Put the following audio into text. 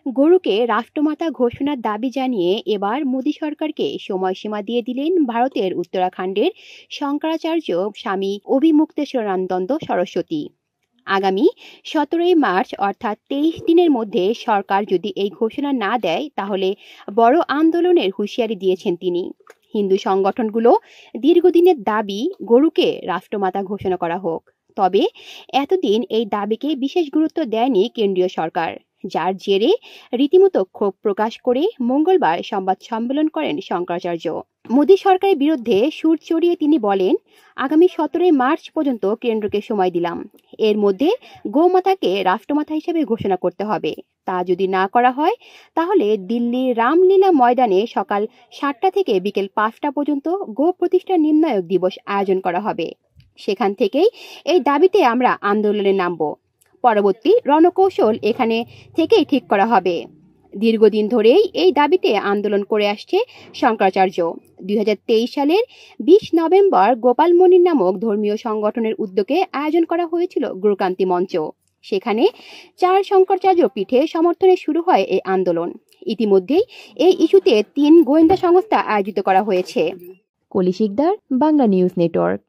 গরুকে রাষ্ট্রমাতা ঘোষণার দাবি জানিয়ে এবার মোদী সরকারকে সময়সীমা দিয়ে দিলেন ভারতের উত্তরাখণ্ডের শঙ্করাচার্য স্বামী অভিমুক্তেশ্বরানন্দ সরস্বতী। আগামী 17ই মার্চ অর্থাৎ 23 দিনের মধ্যে সরকার যদি এই ঘোষণা না দেয় তাহলে বড় আন্দোলনের হুঁশিয়ারি দিয়েছেন তিনি। হিন্দু সংগঠনগুলো দীর্ঘদিনের দাবি গরুকে রাষ্ট্রমাতা ঘোষণা করা হোক। তবে এতদিন এই দাবিকে বিশেষ গুরুত্ব দেয়নি কেন্দ্রীয় সরকার, যার জেরে রীতিমতো ক্ষোভ প্রকাশ করে মঙ্গলবার সংবাদ সম্মেলন করেন শঙ্করাচার্য। মোদী সরকারের বিরুদ্ধে সুর চড়িয়ে তিনি বলেন, আগামী 17ই মার্চ পর্যন্ত কেন্দ্রকে সময় দিলাম। এর মধ্যে গোমাতাকে রাষ্ট্রমাতা হিসেবে ঘোষণা করতে হবে। তা যদি না করা হয় তাহলে দিল্লির রামলীলা ময়দানে সকাল 7টা থেকে বিকেল 5টা পর্যন্ত গো প্রতিষ্ঠা নির্ণায়ক দিবস আয়োজন করা হবে। সেখান থেকেই এই দাবিতে আমরা আন্দোলনে নামব। পরবর্তী রণকৌশল এখানে থেকেই ঠিক করা হবে। দীর্ঘদিন ধরেই এই দাবিতে আন্দোলন করে আসছে শঙ্করাচার্য। 2023 সালের 20 নভেম্বর গোপাল মণি নামক ধর্মীয় সংগঠনের উদ্যোগে আয়োজন করা হয়েছিল গুরুকান্তি মঞ্চ। সেখানে 4 শঙ্করাচার্য পীঠে সমর্থনে শুরু হয় এই আন্দোলন। ইতিমধ্যেই এই ইস্যুতে 3 গোয়েন্দা সংস্থা আয়োজিত করা হয়েছে। কলি শিকদার, বাংলা নিউজ নেটওয়ার্ক।